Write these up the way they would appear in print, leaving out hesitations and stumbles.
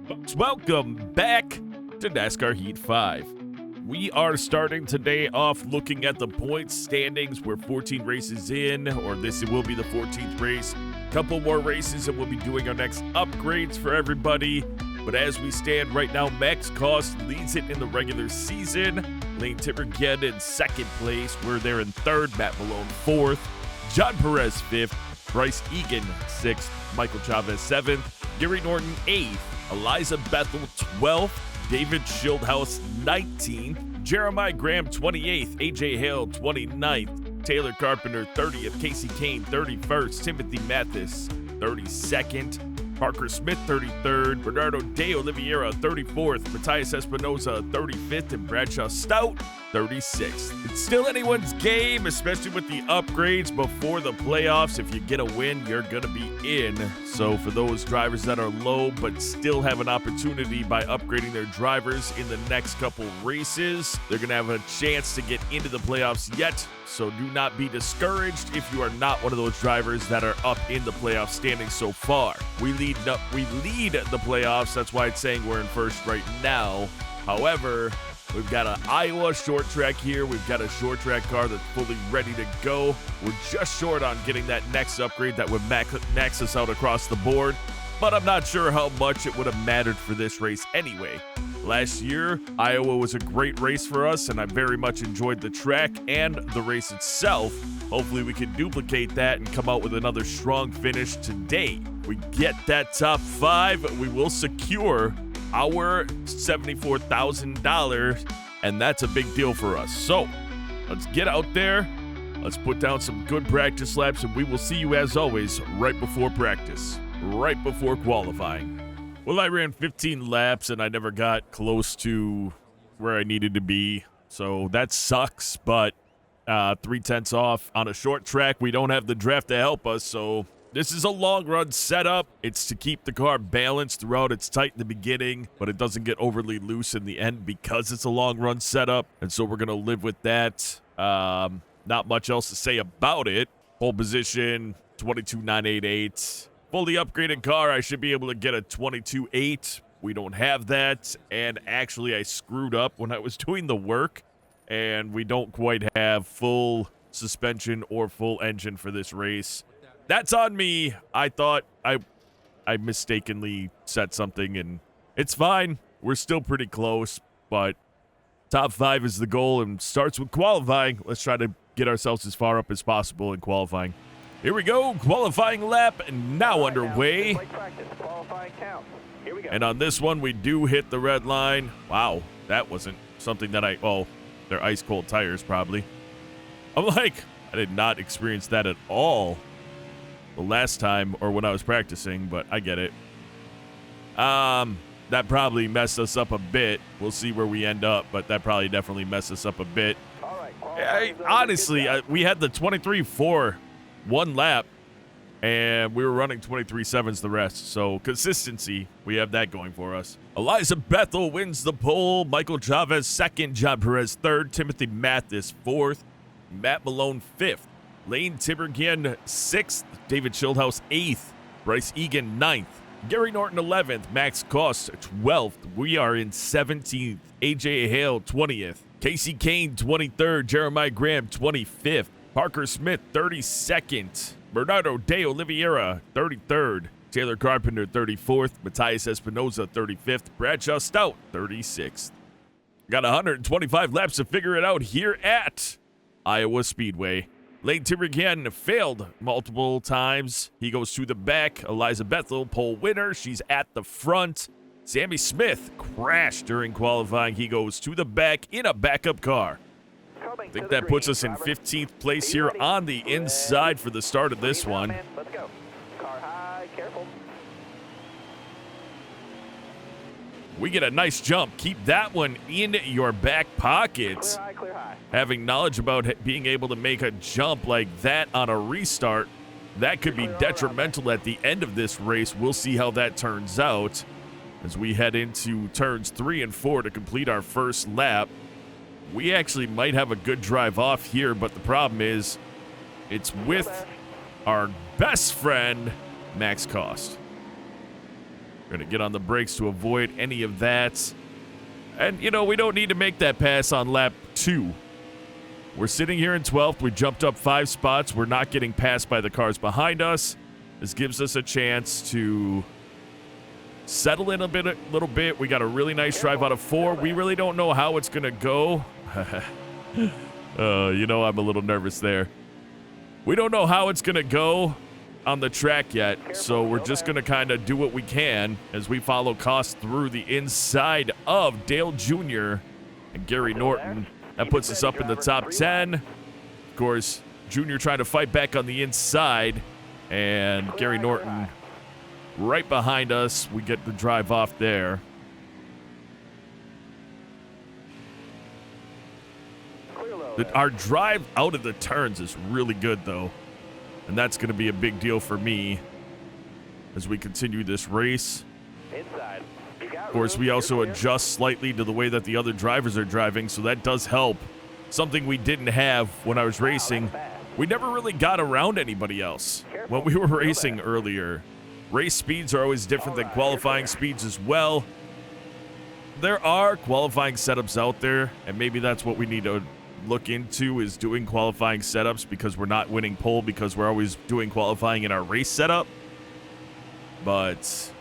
Folks, welcome back to NASCAR Heat 5. We are starting today off looking at the points standings. We're 14 races in, or this will be the 14th race. Couple more races and we'll be doing our next upgrades for everybody. But as we stand right now, Max Cost leads it in the regular season. Lane Tippergen in second place. We're there in third. Matt Malone fourth. John Perez fifth. Bryce Egan sixth. Michael Chavez seventh. Gary Norton eighth. Eliza Bethel 12th, David Schildhouse 19th, Jeremiah Graham 28th, AJ Hale 29th, Taylor Carpenter 30th, Casey Kane 31st, Timothy Mathis 32nd, Parker Smith 33rd, Bernardo De Oliveira 34th, Matthias Espinoza 35th, and Bradshaw Stout 36th. It's still anyone's game, especially with the upgrades before the playoffs. If you get a win, you're going to be in. So for those drivers that are low but still have an opportunity by upgrading their drivers in the next couple races, they're going to have a chance to get into the playoffs yet. So do not be discouraged if you are not one of those drivers that are up in the playoff standings so far. We lead the playoffs. That's why it's saying we're in first right now. However, we've got an Iowa short track here. We've got a short track car that's fully ready to go. We're just short on getting that next upgrade that would max us out across the board, but I'm not sure how much it would have mattered for this race anyway. Last year, Iowa was a great race for us, and I very much enjoyed the track and the race itself. Hopefully we can duplicate that and come out with another strong finish today. We get that top 5, we will secure our $74,000, and that's a big deal for us. So let's get out there, let's put down some good practice laps, and we will see you as always right before practice, right before qualifying. Well, I ran 15 laps and I never got close to where I needed to be, so that sucks, but 3/10 off on a short track. We don't have the draft to help us, so this is a long run setup. It's to keep the car balanced throughout. It's tight in the beginning, but it doesn't get overly loose in the end because it's a long run setup. And so we're going to live with that. Not much else to say about it. Pole position, 22.988. Fully upgraded car, I should be able to get a 22.8. We don't have that. And actually, I screwed up when I was doing the work. And we don't quite have full suspension or full engine for this race. That's on me. I thought I mistakenly set something, and it's fine. We're still pretty close, but top 5 is the goal and starts with qualifying. Let's try to get ourselves as far up as possible in qualifying. Here we go. Qualifying lap now underway. And on this one, we do hit the red line. Wow, that wasn't something that they're ice cold tires probably. I'm like, I did not experience that at all the last time or when I was practicing, but I get it. That probably messed us up a bit. We'll see where we end up, but that probably definitely messed us up a bit. Honestly, we had the 23.4 one lap, and we were running 23.7s the rest, so consistency, we have that going for us. Eliza Bethel wins the pole. Michael Chavez second. John Perez third. Timothy Mathis fourth. Matt Malone fifth. Lane Tippergen 6th, David Schildhouse 8th, Bryce Egan 9th, Gary Norton 11th, Max Cost 12th, we are in 17th, AJ Hale 20th, Casey Kane 23rd, Jeremiah Graham 25th, Parker Smith 32nd, Bernardo De Oliveira 33rd, Taylor Carpenter 34th, Matthias Espinoza 35th, Bradshaw Stout 36th. Got 125 laps to figure it out here at Iowa Speedway. Lane Tippergen failed multiple times. He goes to the back. Eliza Bethel, pole winner. She's at the front. Sammy Smith crashed during qualifying. He goes to the back in a backup car. I think that puts us in 15th place here on the inside for the start of this one. Let's go. Car high, careful. We get a nice jump. Keep that one in your back pocket. Clear high, clear high. Having knowledge about being able to make a jump like that on a restart, that could be detrimental at the end of this race. We'll see how that turns out as we head into turns 3 and 4 to complete our first lap. We actually might have a good drive off here, but the problem is it's with our best friend, Max Cost. We're going to get on the brakes to avoid any of that. And, you know, we don't need to make that pass on lap 2. We're sitting here in 12th. We jumped up 5 spots. We're not getting passed by the cars behind us. This gives us a chance to settle in a little bit. We got a really nice drive out of 4. We really don't know how it's going to go. You know, I'm a little nervous there. We don't know how it's going to go on the track yet, so we're just going to kind of do what we can as we follow Cost through the inside of Dale Jr. and Gary Norton. That puts us up in the top 10. Of course, Jr. trying to fight back on the inside, and Gary Norton right behind us. We get the drive off there. Our drive out of the turns is really good, though. And that's going to be a big deal for me as we continue this race. Of course, we also adjust slightly to the way that the other drivers are driving, so that does help. Something we didn't have when I was racing. We never really got around anybody else when we were racing earlier. Race speeds are always different than qualifying speeds as well. There are qualifying setups out there, and maybe that's what we need to look into, is doing qualifying setups, because we're not winning pole because we're always doing qualifying in our race setup. But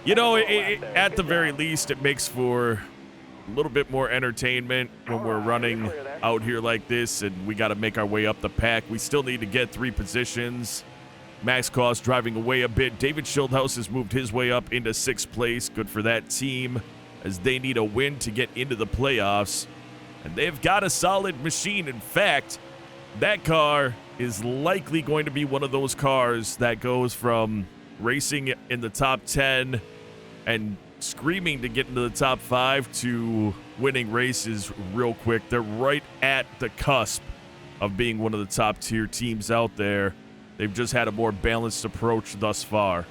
you know, at the very least, it makes for a little bit more entertainment when we're running out here like this, and we got to make our way up the pack. We still need to get 3 positions. Max Cost driving away a bit. David Schildhaus has moved his way up into 6th place. Good for that team, as they need a win to get into the playoffs. And they've got a solid machine. In fact, that car is likely going to be one of those cars that goes from racing in the top 10 and screaming to get into the top 5 to winning races real quick. They're right at the cusp of being one of the top tier teams out there. They've just had a more balanced approach thus far.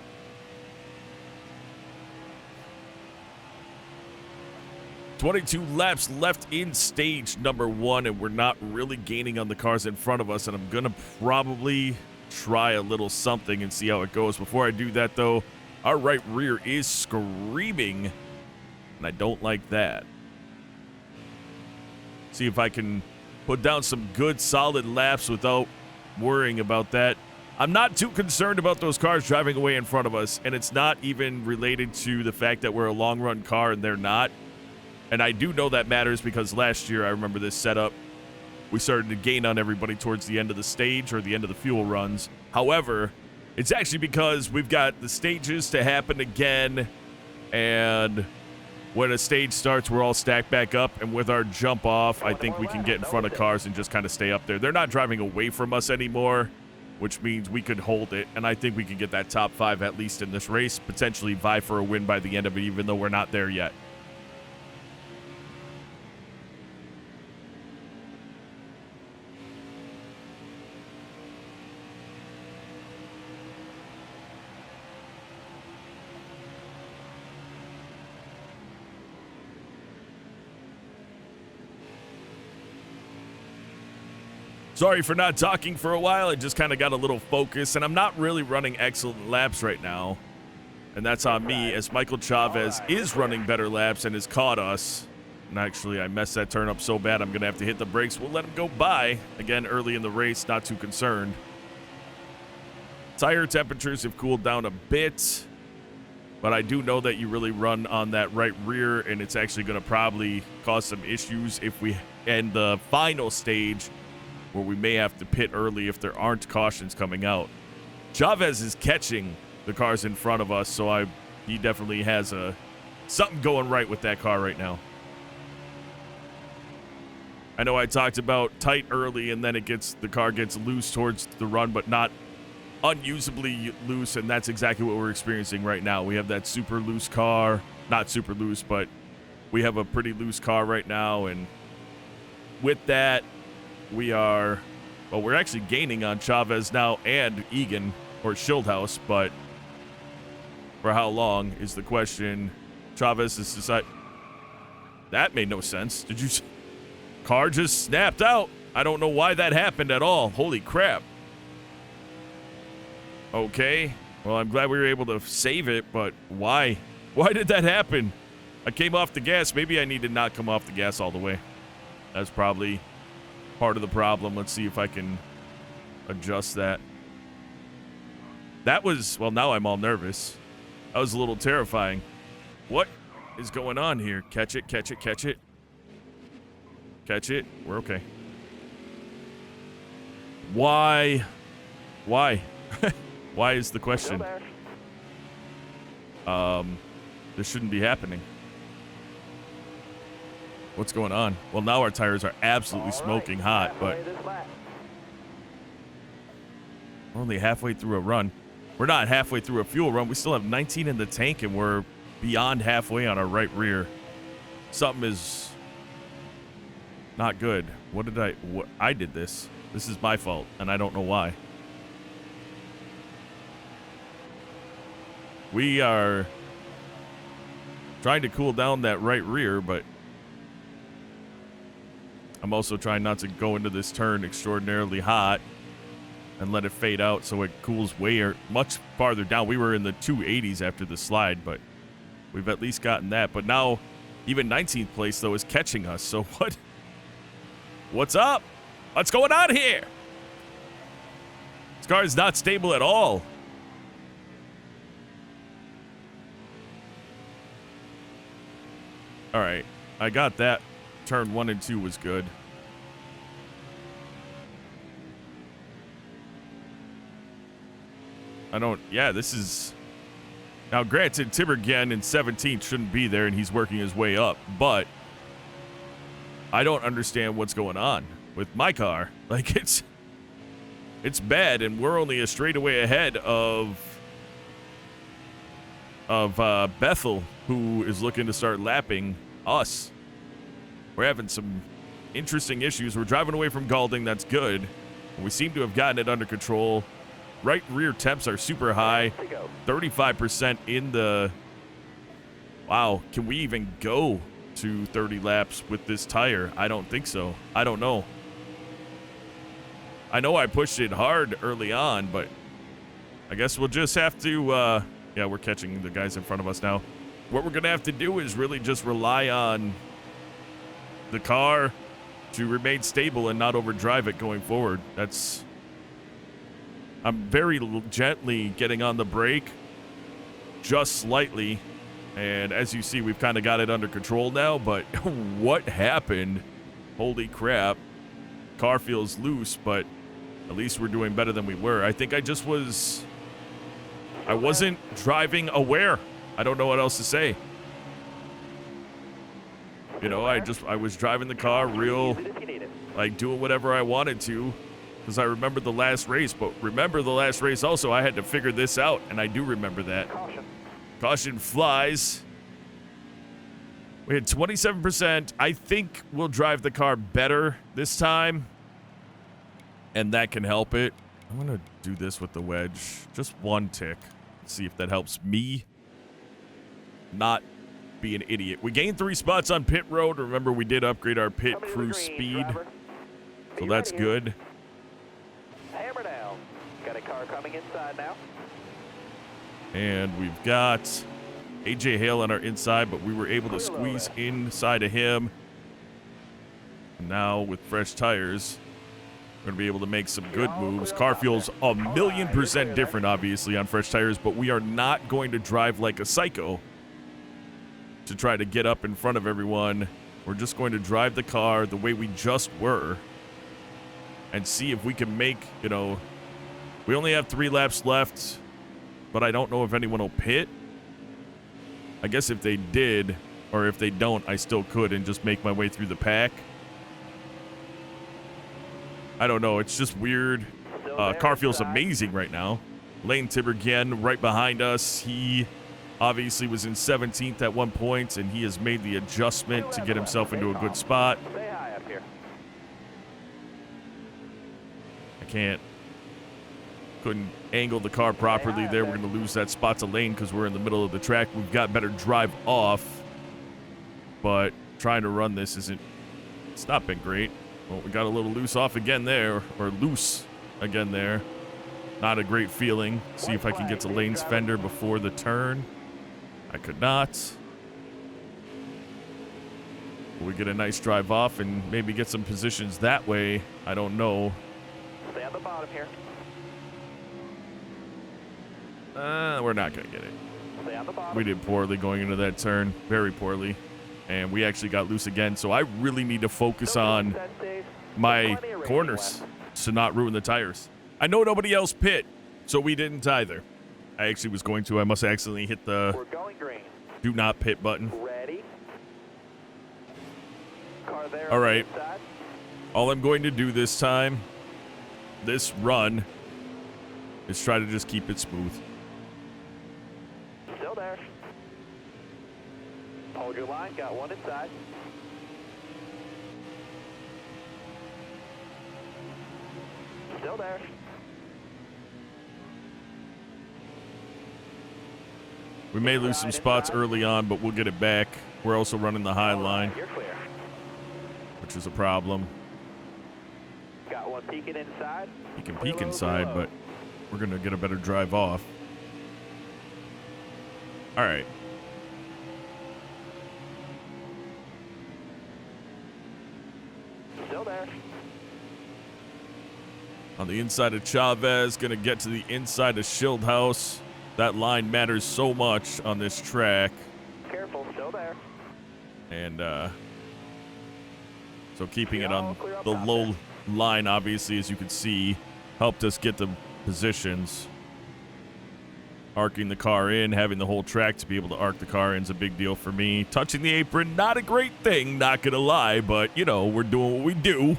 22 laps left in stage number 1, and we're not really gaining on the cars in front of us, and I'm going to probably try a little something and see how it goes. Before I do that, though, our right rear is screaming, and I don't like that. See if I can put down some good, solid laps without worrying about that. I'm not too concerned about those cars driving away in front of us, and it's not even related to the fact that we're a long-run car and they're not. And I do know that matters because last year, I remember this setup, we started to gain on everybody towards the end of the stage or the end of the fuel runs. However, it's actually because we've got the stages to happen again, and when a stage starts, we're all stacked back up, and with our jump off, I think we can get in front of cars and just kind of stay up there. They're not driving away from us anymore, which means we could hold it, and I think we could get that top 5 at least in this race, potentially vie for a win by the end of it, even though we're not there yet. Sorry for not talking for a while. I just kind of got a little focus, and I'm not really running excellent laps right now. And that's on me, as Michael Chavez is running better laps and has caught us. And actually, I messed that turn up so bad, I'm going to have to hit the brakes. We'll let him go by. Again, early in the race, not too concerned. Tire temperatures have cooled down a bit, but I do know that you really run on that right rear, and it's actually going to probably cause some issues if we end the final stage, where we may have to pit early if there aren't cautions coming out. Chavez is catching the cars in front of us, so he definitely has something going right with that car right now. I know I talked about tight early, and then the car gets loose towards the run, but not unusably loose, and that's exactly what we're experiencing right now. We have that super loose car, not super loose, but we have a pretty loose car right now, and with that, we're actually gaining on Chavez now and Egan, or Schildhaus, but for how long is the question. Chavez has decided. That made no sense. Did you? Car just snapped out. I don't know why that happened at all. Holy crap. Okay. Well, I'm glad we were able to save it, but why? Why did that happen? I came off the gas. Maybe I need to not come off the gas all the way. That's probably part of the problem. Let's see if I can adjust that. That was, well, now I'm all nervous. That was a little terrifying. What is going on here? Catch it, catch it, catch it. Catch it. We're okay. Why? Why? Why is the question? This shouldn't be happening. What's going on? Well, now our tires are absolutely smoking hot, but we're only halfway through a run. We're not halfway through a fuel run. We still have 19 in the tank, and we're beyond halfway on our right rear. Something is not good. I did this. This is my fault, and I don't know why. We are trying to cool down that right rear, but I'm also trying not to go into this turn extraordinarily hot and let it fade out so it cools much farther down. We were in the 280s after the slide, but we've at least gotten that. But now even 19th place, though, is catching us. So what's up? What's going on here? This car is not stable at all. All right, I got that. Turn 1 and 2 was good. This is... Now, granted, Timbergen in 17th shouldn't be there, and he's working his way up, but I don't understand what's going on with my car. Like, it's bad, and we're only a straightaway ahead of Bethel, who is looking to start lapping us. We're having some interesting issues. We're driving away from Galding. That's good. And we seem to have gotten it under control. Right rear temps are super high. 35% in the... Wow, can we even go to 30 laps with this tire? I don't think so. I don't know. I know I pushed it hard early on, but I guess we'll just have to... yeah, we're catching the guys in front of us now. What we're going to have to do is really just rely on the car to remain stable and not overdrive it going forward. I'm very gently getting on the brake, just slightly, and as you see, we've kind of got it under control now, but what happened? Holy crap. Car feels loose, but at least we're doing better than we were. I think I wasn't driving aware. I don't know what else to say. You know, I was driving the car like doing whatever I wanted to, because I remember the last race. But remember the last race also, I had to figure this out, and I do remember that. Caution flies. We had 27%. I think we'll drive the car better this time, and that can help it. I'm going to do this with the wedge. Just one tick. Let's see if that helps me not be an idiot. We gained 3 spots on pit road. Remember, we did upgrade our pit crew speed, so that's good. Hammer down. Got a car coming inside now. And we've got AJ Hale on our inside, but we were able to squeeze inside of him. Now with fresh tires, we're going to be able to make some good moves. Car feels 1,000,000% different, obviously, on fresh tires, but we are not going to drive like a psycho to try to get up in front of everyone. We're just going to drive the car the way we just were and see if we can make, you know, we only have 3 laps left, but I don't know if anyone will pit. I guess if they did, or if they don't, I still could and just make my way through the pack. I don't know. It's just weird. Car feels amazing right now. Lane Tibergen right behind us. He obviously was in 17th at one point, and he has made the adjustment to get himself into a good spot. Stay high up here. Couldn't angle the car properly there. We're going to lose that spot to Lane because we're in the middle of the track. We've got better drive off, but trying to run this it's not been great. Well, we got a little loose off again there, or loose again there. Not a great feeling. See if I can get to Lane's fender before the turn. I could not. Will we get a nice drive off and maybe get some positions that way? I don't know. Stay on the bottom here. We're not going to get it. Stay on the bottom. We did poorly going into that turn. Very poorly. And we actually got loose again. So I really need to focus on my corners to not ruin the tires. I know nobody else pit, so we didn't either. I actually was going to. I must have accidentally hit the We're going green. do not pit button. Ready. Car there. All right. Inside. All I'm going to do this time, this run, is try to just keep it smooth. Still there. Hold your line. Got one inside. Still there. We may lose some spots early on, but we'll get it back. We're also running the high line, You're clear. which is a problem. Got one peeking inside. You can peek inside, but we're going to get a better drive off. All right. Still there. On the inside of Chavez, going to get to the inside of Schildhouse. That line matters so much on this track. Careful. Still there. And so keeping it on the low line, obviously, as you can see, helped us get the positions. Arcing the car in, having the whole track to be able to arc the car in is a big deal for me. Touching the apron, not a great thing, not going to lie, but, you know, we're doing what we do.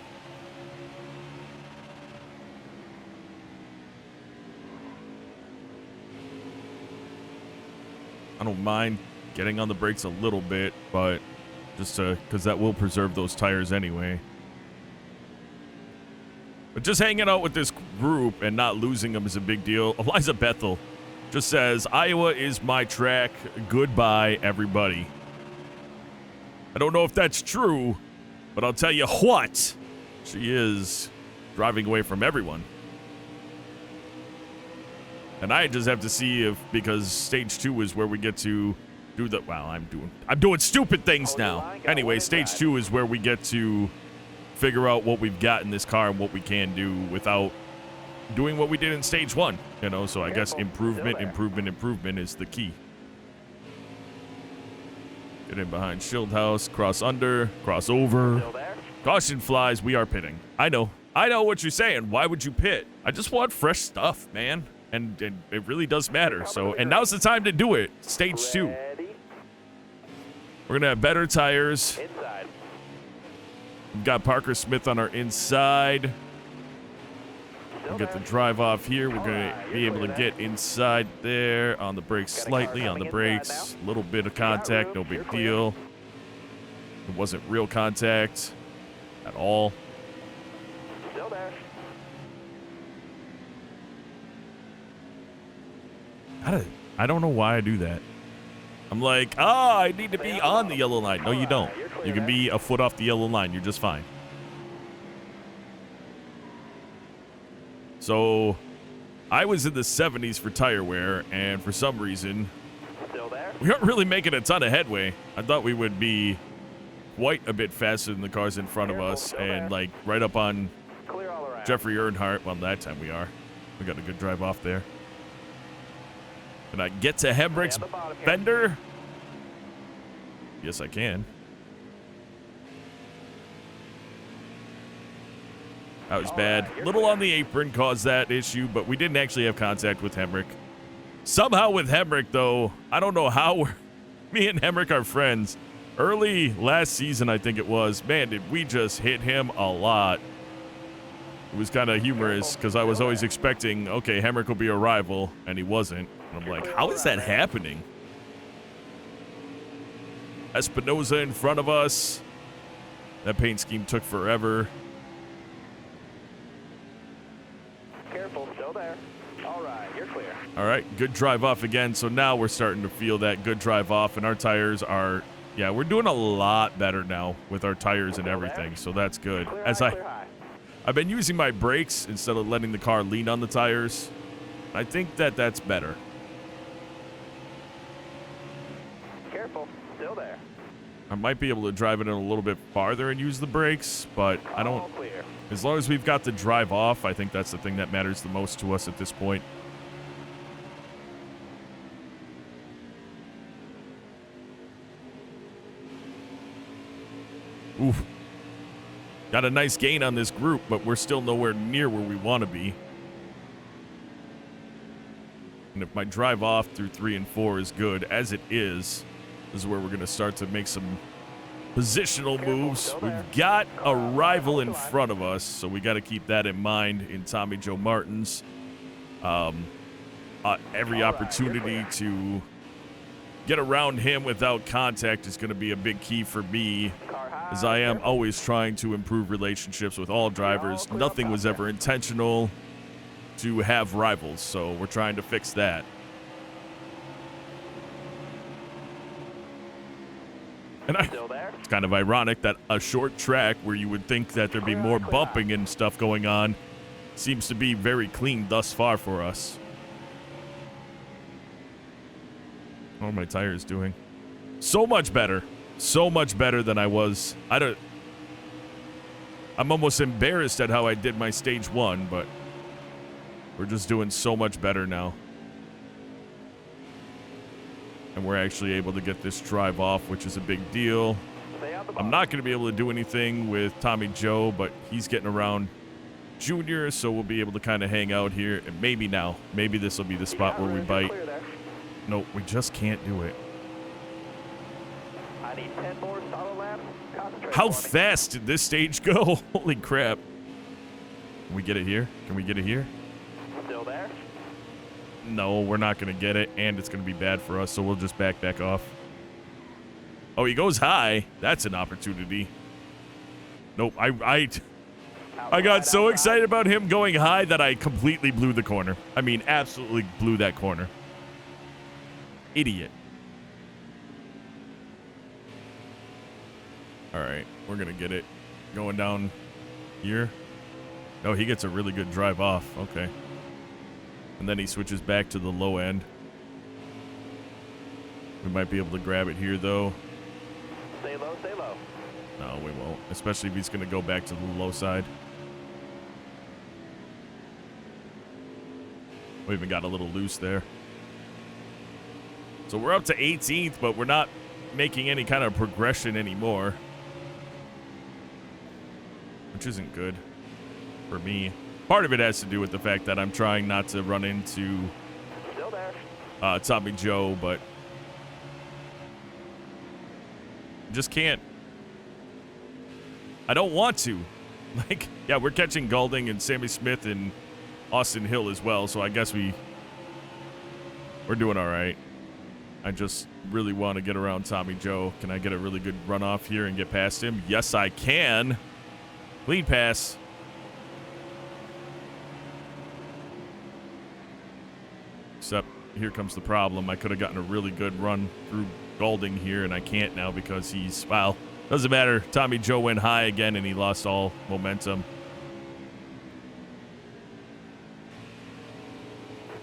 I don't mind getting on the brakes a little bit, but just because that will preserve those tires anyway. But just hanging out with this group and not losing them is a big deal. Eliza Bethel just says, Iowa is my track. Goodbye, everybody. I don't know if that's true, but I'll tell you what, she is driving away from everyone. And I just have to see if, because stage 2 is where we get to do the, well, I'm doing stupid things now. Anyway, stage 2 is where we get to figure out what we've got in this car and what we can do without doing what we did in stage 1. You know, so I guess improvement is the key. Get in behind Schildhouse, cross under, cross over. Still there. Caution flies, we are pitting. I know what you're saying. Why would you pit? I just want fresh stuff, man. And it really does matter. So, and now's the time to do it. Stage 2. Ready. We're going to have better tires. Inside. We've got Parker Smith on our inside. Still We'll get the there. drive off here. We're going to be able to get inside there. On the brakes slightly. On the brakes. A little bit of contact. No big deal. It wasn't real contact at all. Still there. I don't know why I do that. I'm like, I need to be on the yellow line. No, you don't. You can be a foot off the yellow line. You're just fine. So, I was in the 70s for tire wear, and for some reason, Still there. we aren't really making a ton of headway. I thought we would be quite a bit faster than the cars in front of us, and like right up on Clear all around. Jeffrey Earnhardt. Well, that time we are. We got a good drive off there. Can I get to Hemrick's Stay on the bottom here. fender? Yes, I can. That was bad. Little on the apron caused that issue, but we didn't actually have contact with Hemrick. Somehow with Hemrick, though, I don't know how me and Hemrick are friends. Early last season, I think it was. Man, did we just hit him a lot. It was kind of humorous because I was always expecting, okay, Hemrick will be a rival, and he wasn't. And I'm like, how is that happening? Espinoza in front of us. That paint scheme took forever. Careful. Still there. All right. You're clear. All right, good drive off again. So now we're starting to feel that good drive off, and our tires are, yeah, we're doing a lot better now with our tires and everything. So that's good. Clear As high, clear high. I've been using my brakes instead of letting the car lean on the tires. I think that that's better. Careful, still there. I might be able to drive it in a little bit farther and use the brakes, but I don't. All clear. As long as we've got the drive off, I think that's the thing that matters the most to us at this point. Oof. Got a nice gain on this group, but we're still nowhere near where we want to be. And if my drive off through 3 and 4 is good, as it is, this is where we're going to start to make some positional moves. We've got a rival in front of us, so we got to keep that in mind in Tommy Joe Martin's. Every opportunity to get around him without contact is going to be a big key for me, as I am always trying to improve relationships with all drivers. Nothing was ever intentional to have rivals, so we're trying to fix that. And it's kind of ironic that a short track where you would think that there'd be more bumping and stuff going on seems to be very clean thus far for us. How are my tires doing? So much better. So much better than I was. I'm almost embarrassed at how I did my stage 1, but we're just doing so much better now. And we're actually able to get this drive off, which is a big deal. I'm not going to be able to do anything with Tommy Joe, but he's getting around Junior, so we'll be able to kind of hang out here. And maybe now, maybe this will be the spot where we bite. Nope, we just can't do it. I need 10 more solid laps. Concentrate. How fast did this stage go? Holy crap. Can we get it here? Can we get it here? Still there? No, we're not going to get it, and it's going to be bad for us, so we'll just back off. Oh, he goes high. That's an opportunity. Nope, I got so excited about him going high that I completely blew the corner. I mean, absolutely blew that corner. Idiot. All right, we're going to get it. Going down here. Oh, he gets a really good drive off. Okay. And then he switches back to the low end. We might be able to grab it here, though. Stay low, stay low. No, we won't. Especially if he's going to go back to the low side. We even got a little loose there. So we're up to 18th, but we're not making any kind of progression anymore. Which isn't good for me. Part of it has to do with the fact that I'm trying not to run into Tommy Joe, but just can't. I don't want to. Like, yeah, we're catching Goulding and Sammy Smith and Austin Hill as well, so I guess we're doing all right. I just really want to get around Tommy Joe. Can I get a really good run off here and get past him? Yes, I can. Lead pass. Except here comes the problem. I could have gotten a really good run through Goulding here, and I can't now because he's, well, doesn't matter. Tommy Joe went high again, and he lost all momentum.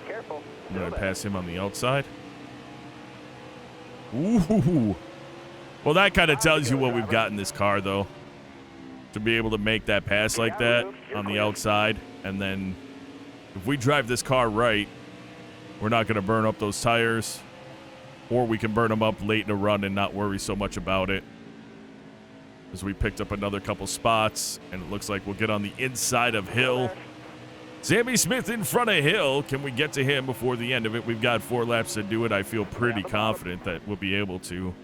Careful. I'm going to pass him on the outside. Ooh. Well, that kind of tells you what we've got in this car, though. To be able to make that pass like that on the outside. And then if we drive this car right, we're not going to burn up those tires. Or we can burn them up late in a run and not worry so much about it. As we picked up another couple spots. And it looks like we'll get on the inside of Hill. Sammy Smith in front of Hill. Can we get to him before the end of it? We've got 4 laps to do it. I feel pretty confident that we'll be able to.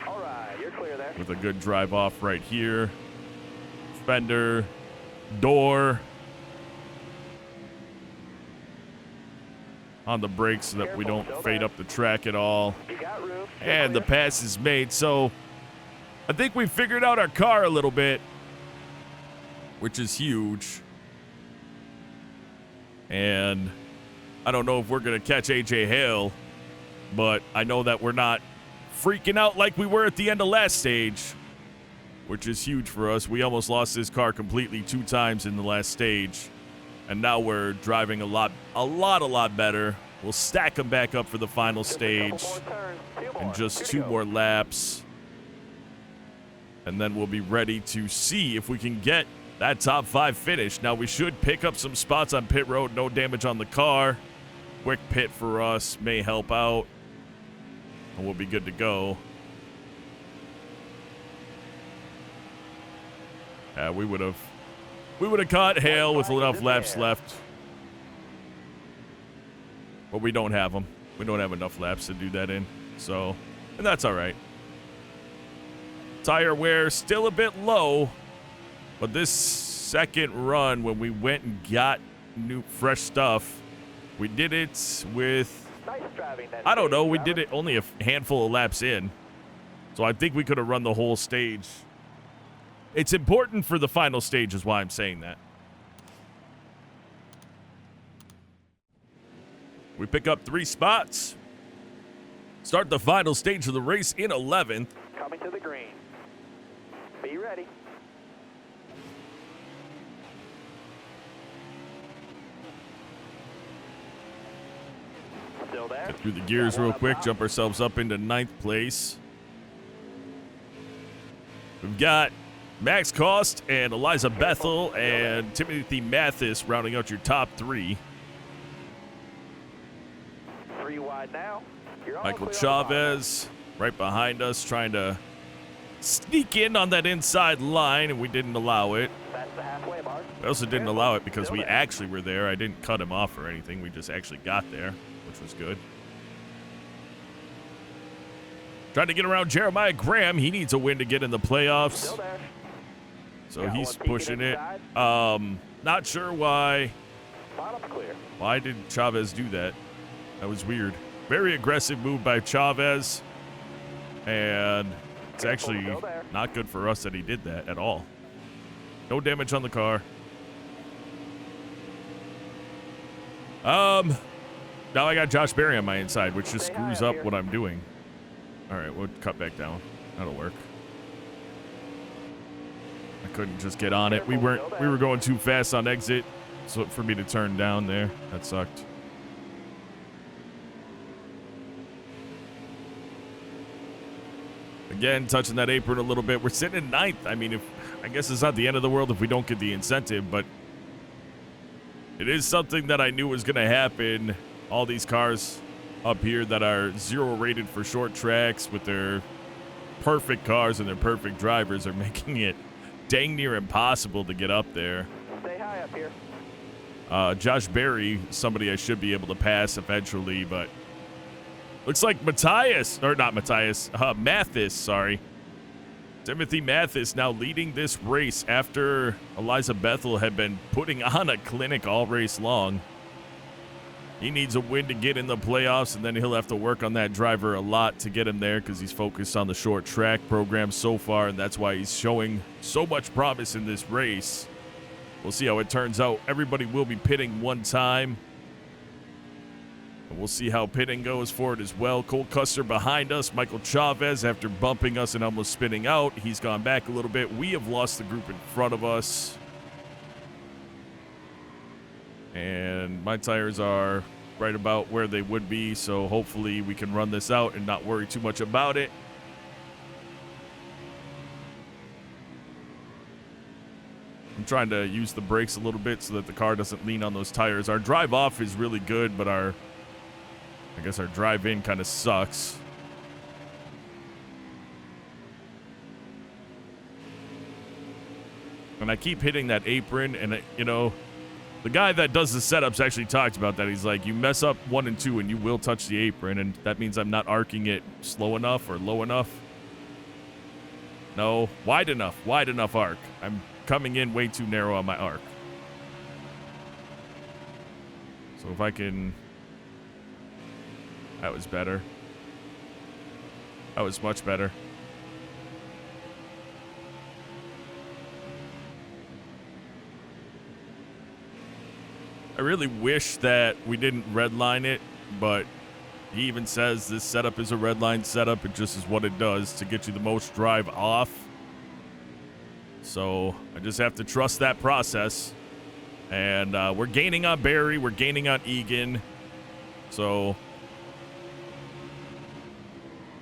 All right, you're clear there. With a good drive off right here. Fender. Door. On the brakes so that we don't fade up the track at all. And the pass is made. So I think we figured out our car a little bit, which is huge. And I don't know if we're going to catch AJ Hale, but I know that we're not freaking out like we were at the end of last stage, which is huge for us. We almost lost this car completely 2 times in the last stage, And now we're driving a lot better. We'll stack them back up for the final stage in just 2 more laps. And then we'll be ready to see if we can get that top 5 finish. Now, we should pick up some spots on pit road. No damage on the car. Quick pit for us may help out. And we'll be good to go. We would have caught Hale with enough laps left. But we don't have them. We don't have enough laps to do that in. So, and that's all right. Tire wear still a bit low. But this second run, when we went and got new, fresh stuff, we did it with, I don't know, we did it only a handful of laps in. So I think we could have run the whole stage. It's important for the final stage is why I'm saying that. We pick up 3 spots. Start the final stage of the race in 11th. Coming to the green. Be ready. Still there. Get through the gears real quick. Jump ourselves up into 9th place. We've got Max Cost and Eliza Bethel and Timothy Mathis rounding out your top 3. 3 wide now. Michael Chavez right behind us, trying to sneak in on that inside line, and we didn't allow it. That's the halfway mark. We also didn't allow it because we actually were there. I didn't cut him off or anything. We just actually got there, which was good. Trying to get around Jeremiah Graham. He needs a win to get in the playoffs. So he's pushing it. Not sure why. Why did Chavez do that? That was weird. Very aggressive move by Chavez. And it's actually not good for us that he did that at all. No damage on the car. Now I got Josh Berry on my inside, which just screws up what I'm doing. All right, we'll cut back down. That'll work. I couldn't just get on it. We were going too fast on exit, so for me to turn down there, that sucked. Again, touching that apron a little bit. We're sitting in 9th. I mean, I guess it's not the end of the world if we don't get the incentive, but it is something that I knew was going to happen. All these cars up here that are 0 rated for short tracks with their perfect cars and their perfect drivers are making it dang near impossible to get up there. Stay high up here. Josh Berry, somebody I should be able to pass eventually, but looks like Mathis, sorry. Timothy Mathis now leading this race after Eliza Bethel had been putting on a clinic all race long. He needs a win to get in the playoffs, and then he'll have to work on that driver a lot to get him there because he's focused on the short track program so far, and that's why he's showing so much promise in this race. We'll see how it turns out. Everybody will be pitting one time. And we'll see how pitting goes for it as well. Cole Custer behind us. Michael Chavez, after bumping us and almost spinning out, he's gone back a little bit. We have lost the group in front of us. And my tires are right about where they would be, so hopefully we can run this out and not worry too much about it. I'm trying to use the brakes a little bit so that the car doesn't lean on those tires. Our drive off is really good, but I guess our drive in kind of sucks. And I keep hitting that apron, and the guy that does the setups actually talked about that. He's like, you mess up 1 and 2 and you will touch the apron, and that means I'm not arcing it slow enough or low enough. No, wide enough arc. I'm coming in way too narrow on my arc. So if I can... That was better. That was much better. I really wish that we didn't redline it, but he even says this setup is a redline setup. It just is what it does to get you the most drive off. So I just have to trust that process. And we're gaining on Barry. We're gaining on Egan. So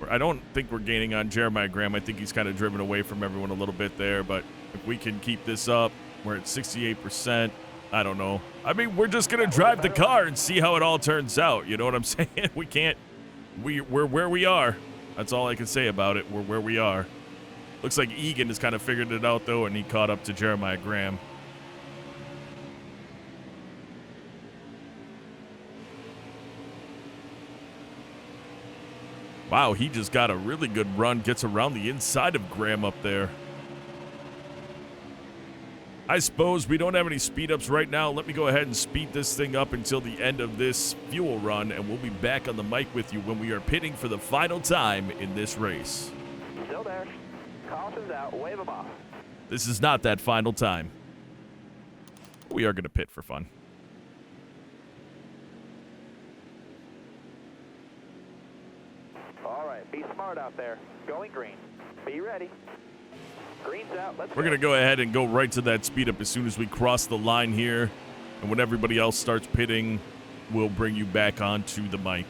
I don't think we're gaining on Jeremiah Graham. I think he's kind of driven away from everyone a little bit there. But if we can keep this up, we're at 68%. I don't know. I mean, we're just going to drive the car and see how it all turns out. You know what I'm saying? We can't. We're where we are. That's all I can say about it. We're where we are. Looks like Egan has kind of figured it out, though, and he caught up to Jeremiah Graham. Wow, he just got a really good run. Gets around the inside of Graham up there. I suppose we don't have any speed ups right now. Let me go ahead and speed this thing up until the end of this fuel run, and we'll be back on the mic with you when we are pitting for the final time in this race. Still there. Caution's out. Wave them off. This is not that final time. We are going to pit for fun. All right. Be smart out there. Going green. Be ready. Green's out. We're going to go ahead and go right to that speed up as soon as we cross the line here. And when everybody else starts pitting, we'll bring you back onto the mic.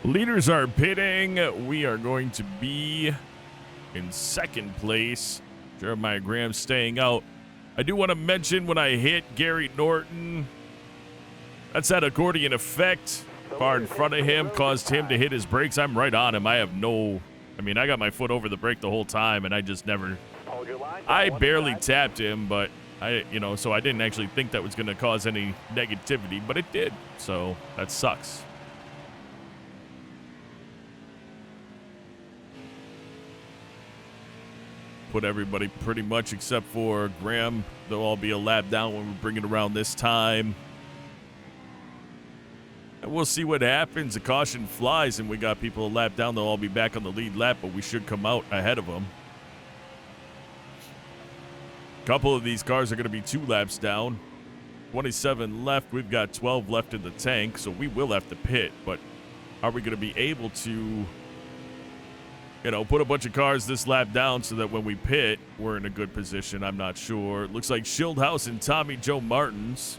Leaders are pitting. We are going to be in second place. Jeremiah Graham staying out. I do want to mention when I hit Gary Norton, that's that accordion effect. Far in front of him caused him to hit his brakes. I'm right on him. I got my foot over the brake the whole time, and I just never, I barely tapped him, but so I didn't actually think that was going to cause any negativity, but it did. So that sucks. Put everybody pretty much except for Graham. They'll all be a lap down when we bring it around this time. And we'll see what happens. The caution flies and we got people a lap down. They'll all be back on the lead lap, but we should come out ahead of them. A couple of these cars are going to be 2 laps down. 27 left. We've got 12 left in the tank, so we will have to pit. But are we going to be able to, put a bunch of cars this lap down so that when we pit, we're in a good position? I'm not sure. It looks like Schildhouse and Tommy Joe Martins,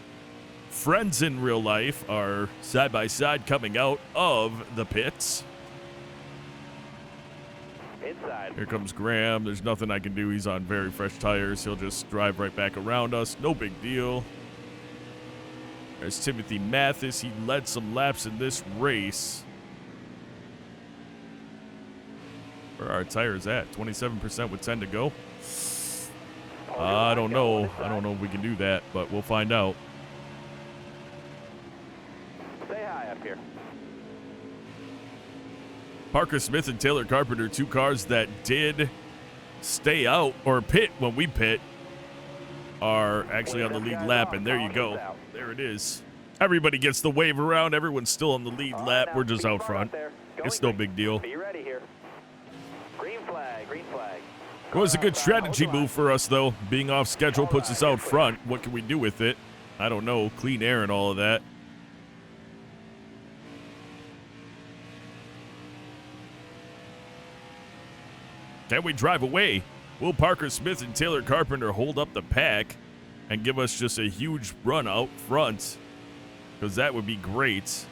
friends in real life, are side by side coming out of the pits. Inside. Here comes Graham. There's nothing I can do. He's on very fresh tires. He'll just drive right back around us. No big deal. There's Timothy Mathis. He led some laps in this race. Where are our tires at? 27% with 10 to go. I don't know. I don't know if we can do that, but we'll find out. Say hi up here. Parker Smith and Taylor Carpenter, 2 cars that did stay out or pit when we pit, are actually on the lead lap, and there you go. There it is. Everybody gets the wave around. Everyone's still on the lead lap. We're just out front. It's no big deal. Be ready here. Green flag, green flag. It was a good strategy move for us, though. Being off schedule puts us out front. What can we do with it? I don't know. Clean air and all of that. Can we drive away? Will Parker Smith and Taylor Carpenter hold up the pack and give us just a huge run out front? Because that would be great.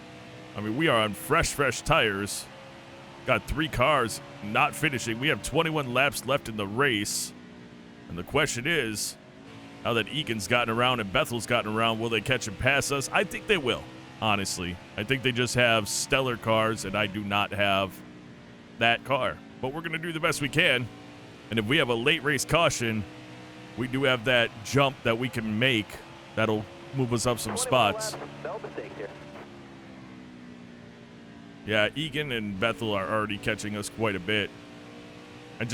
I mean, we are on fresh tires. Got 3 cars not finishing. We have 21 laps left in the race. And the question is, now that Egan's gotten around and Bethel's gotten around, will they catch and pass us? I think they will, honestly. I think they just have stellar cars, and I do not have that car. But we're going to do the best we can. And if we have a late race caution, we do have that jump that we can make that'll move us up some spots. Yeah, Egan and Bethel are already catching us quite a bit. I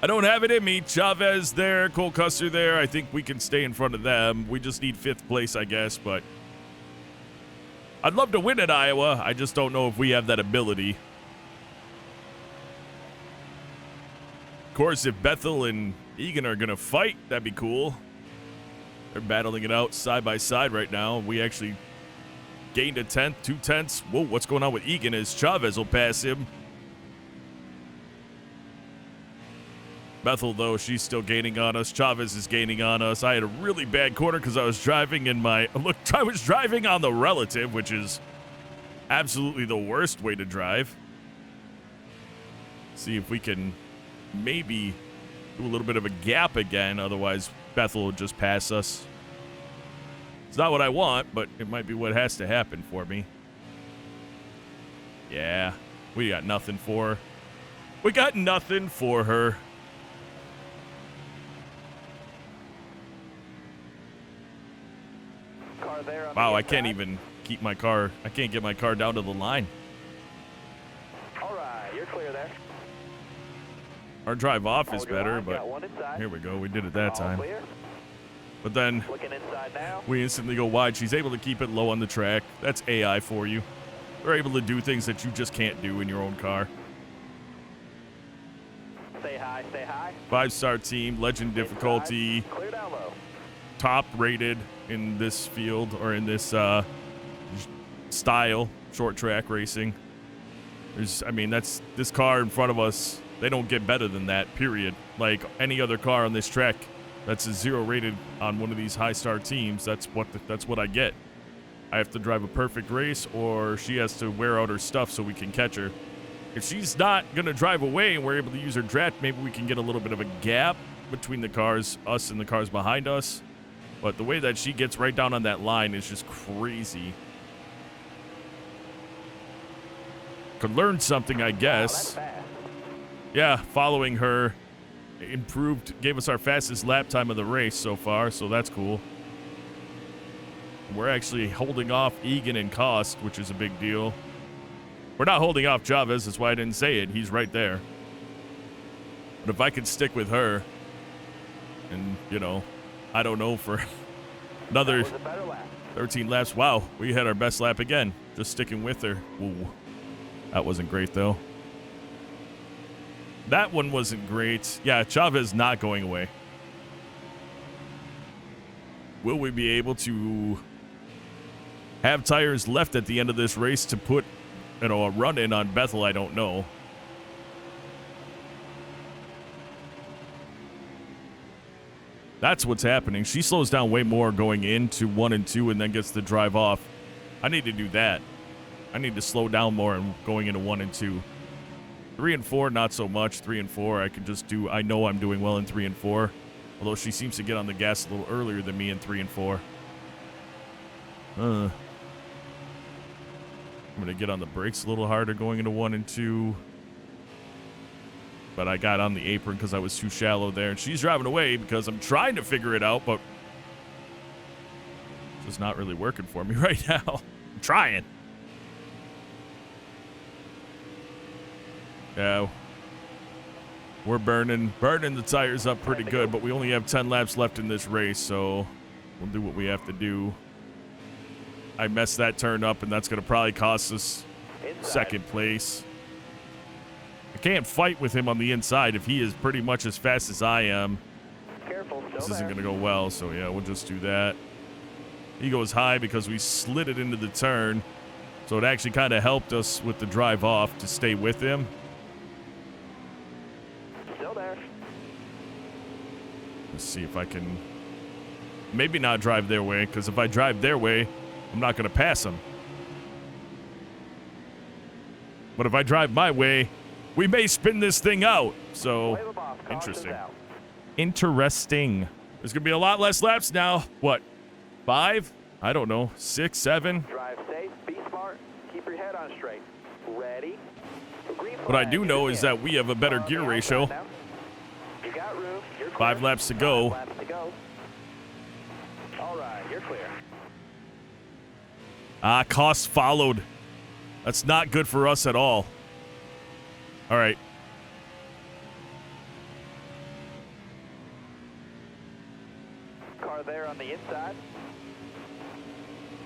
don't have it in me. Chavez there, Cole Custer there. I think we can stay in front of them. We just need 5th place, I guess, but I'd love to win at Iowa. I just don't know if we have that ability. Of course, if Bethel and Egan are going to fight, that'd be cool. They're battling it out side by side right now. We actually gained a 10th, 2 tenths. Whoa, what's going on with Egan as Chavez will pass him. Bethel, though, she's still gaining on us. Chavez is gaining on us. I had a really bad corner because I was driving I was driving on the relative, which is absolutely the worst way to drive. See if we can maybe do a little bit of a gap again. Otherwise, Bethel will just pass us. It's not what I want, but it might be what has to happen for me. Yeah, we got nothing for her. We got nothing for her. Wow, I can't even keep my car. I can't get my car down to the line. All right, you're clear there. Our drive off is better, but here we go. We did it that time. But then we instantly go wide. She's able to keep it low on the track. That's AI for you. We're able to do things that you just can't do in your own car. Stay high, stay high. 5-star team, legend difficulty, Clear down low. top rated in this field or in this style, short track racing. That's this car in front of us. They don't get better than that, period. Like any other car on this track that's a 0 rated on one of these high-star teams, that's what I get. I have to drive a perfect race, or she has to wear out her stuff so we can catch her. If she's not going to drive away and we're able to use her draft, maybe we can get a little bit of a gap between the cars, us and the cars behind us. But the way that she gets right down on that line is just crazy. Could learn something, I guess. Yeah, following her gave us our fastest lap time of the race so far, so that's cool. We're actually holding off Egan and Cost, which is a big deal. We're not holding off Chavez, that's why I didn't say it. He's right there. But if I could stick with her, and, I don't know, for another 13 laps. Wow, we had our best lap again, just sticking with her. Ooh, that wasn't great, though. That one wasn't great. Yeah, Chavez not going away. Will we be able to have tires left at the end of this race to put, a run in on Bethel? I don't know. That's what's happening. She slows down way more going into 1 and 2 and then gets the drive off. I need to do that. I need to slow down more and going into 1 and 2. 3 and 4, not so much. 3 and 4, I can just do. I know I'm doing well in 3 and 4. Although she seems to get on the gas a little earlier than me in 3 and 4. I'm going to get on the brakes a little harder going into 1 and 2. But I got on the apron because I was too shallow there. And she's driving away because I'm trying to figure it out, but it's just not really working for me right now. I'm trying. Yeah. We're burning the tires up pretty good, but we only have 10 laps left in this race, so we'll do what we have to do. I messed that turn up, and that's going to probably cost us second place. I can't fight with him on the inside if he is pretty much as fast as I am. Careful, This still isn't there. going to go well, so yeah, we'll just do that. He goes high because we slid it into the turn, so it actually kind of helped us with the drive off to stay with him. Still there. Let's see if I can maybe not drive their way, because if I drive their way, I'm not going to pass them. But if I drive my way, we may spin this thing out. So, Wave 'em off. Caution's interesting. out. Interesting. There's going to be a lot less laps now. What? 5? I don't know. 6, 7? Drive safe, be smart, keep your head on straight. Ready? Green What I flag, do know you're is in. that we have a better On the gear outside ratio. now. You got room. You're clear. 5 laps to go. 5 laps to go. All right, you're clear. Cost followed. That's not good for us at all. All right. Car there on the inside.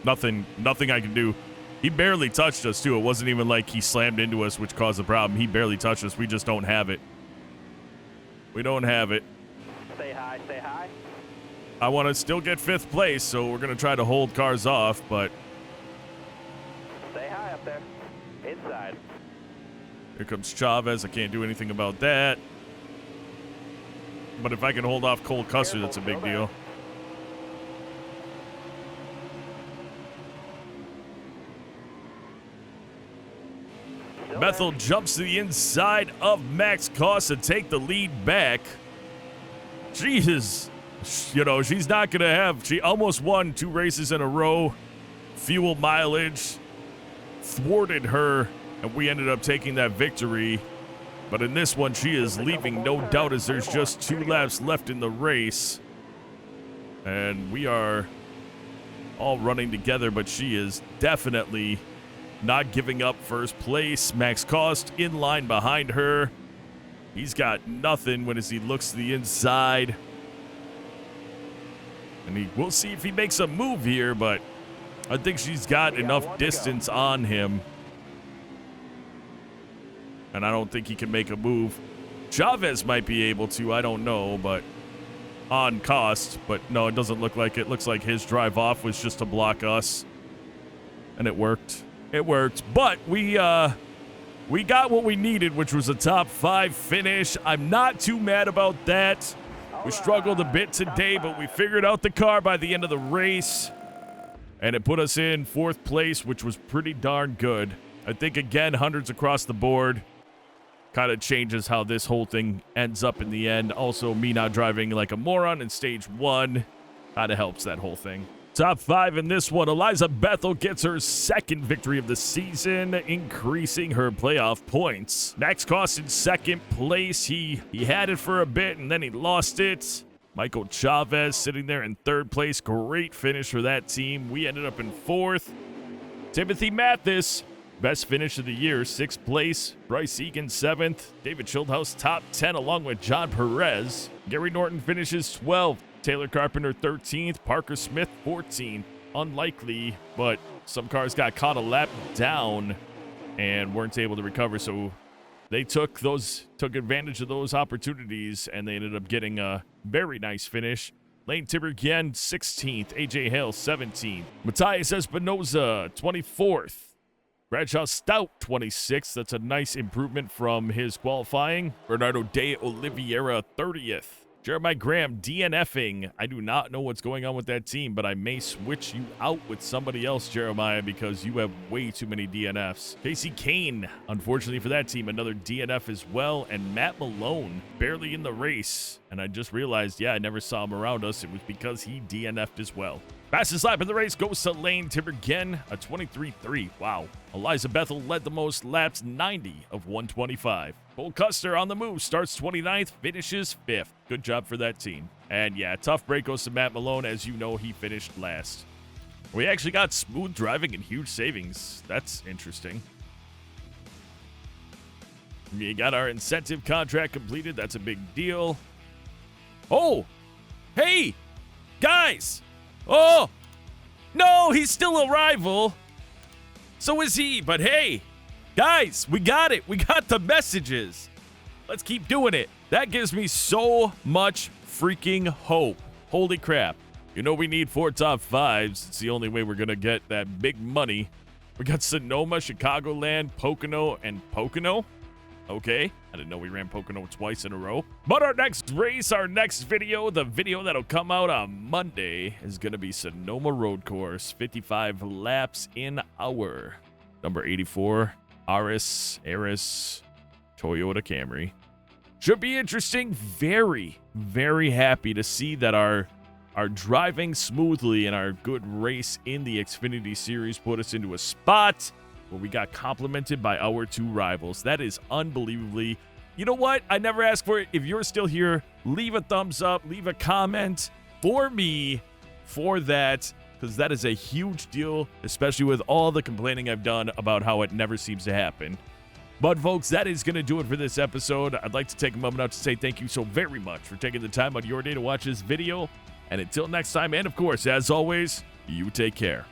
Nothing I can do. He barely touched us, too. It wasn't even like he slammed into us, which caused the problem. He barely touched us. We just don't have it. We don't have it. Stay high, stay high. I want to still get 5th place, so we're going to try to hold cars off, but Stay high up there. Inside. here comes Chavez. I can't do anything about that. But if I can hold off Cole Custer, that's a big deal. Still Bethel there. jumps to the inside of Max Cost to take the lead back. Jesus. You know, she's not going to have... She almost won 2 races in a row. Fuel mileage thwarted her, and we ended up taking that victory. But in this one, she is leaving no doubt as there's just 2 laps left in the race. And we are all running together, but she is definitely not giving up first place. Max Cost in line behind her. He's got nothing when as he looks to the inside. And we'll see if he makes a move here, but I think she's got enough distance on him. And I don't think he can make a move. Chavez might be able to, I don't know, but on Cost. But no, it doesn't look like it. Looks like his drive off was just to block us. And it worked. It worked. But we got what we needed, which was a top 5 finish. I'm not too mad about that. We struggled a bit today, but we figured out the car by the end of the race. And it put us in 4th place, which was pretty darn good. I think, again, hundreds across the board kind of changes how this whole thing ends up in the end. Also, me not driving like a moron in stage 1 kind of helps that whole thing. Top 5 in this one. Eliza Bethel gets her 2nd victory of the season, increasing her playoff points. Max Cost in 2nd place. He had it for a bit, and then he lost it. Michael Chavez sitting there in 3rd place. Great finish for that team. We ended up in 4th. Timothy Mathis, best finish of the year, 6th place. Bryce Egan, 7th. David Schildhouse, top 10, along with John Perez. Gary Norton finishes 12th. Taylor Carpenter, 13th. Parker Smith, 14th. Unlikely, but some cars got caught a lap down and weren't able to recover, so they took advantage of those opportunities, and they ended up getting a very nice finish. Lane Tiberghien, 16th. AJ Hale, 17th. Matthias Espinoza, 24th. Bradshaw Stout, 26th. That's a nice improvement from his qualifying. Bernardo De Oliveira, 30th. Jeremiah Graham, DNFing. I do not know what's going on with that team, but I may switch you out with somebody else, Jeremiah, because you have way too many DNFs. Casey Kane, unfortunately for that team, another DNF as well. And Matt Malone, barely in the race. And I just realized, yeah, I never saw him around us. It was because he DNF'd as well. Fastest lap in the race goes to Lane Tiberghien, a 23.3. Wow. Eliza Bethel led the most laps, 90 of 125. Cole Custer on the move, starts 29th, finishes 5th. Good job for that team. And yeah, tough break goes to Matt Malone. As you know, he finished last. We actually got smooth driving and huge savings. That's interesting. We got our incentive contract completed. That's a big deal. Oh, hey, guys. Oh, no, he's still a rival. So is he, but hey, Guys, we got it. We got the messages. Let's keep doing it. That gives me so much freaking hope. Holy crap. You know we need 4 top 5s. It's the only way we're going to get that big money. We got Sonoma, Chicagoland, Pocono, and Pocono. Okay. I didn't know we ran Pocono twice in a row. But our next race, our next video, the video that'll come out on Monday is going to be Sonoma Road Course. 55 laps in hour. Number 84, Aris Toyota Camry. Should be interesting. Very, very happy to see that our driving smoothly and our good race in the Xfinity Series put us into a spot where we got complimented by our 2 rivals. That is unbelievably. You know what? I never asked for it. If you're still here, leave a thumbs up, leave a comment for me for that, because that is a huge deal, especially with all the complaining I've done about how it never seems to happen. But folks, that is going to do it for this episode. I'd like to take a moment out to say thank you so very much for taking the time out of your day to watch this video. And until next time, and of course, as always, you take care.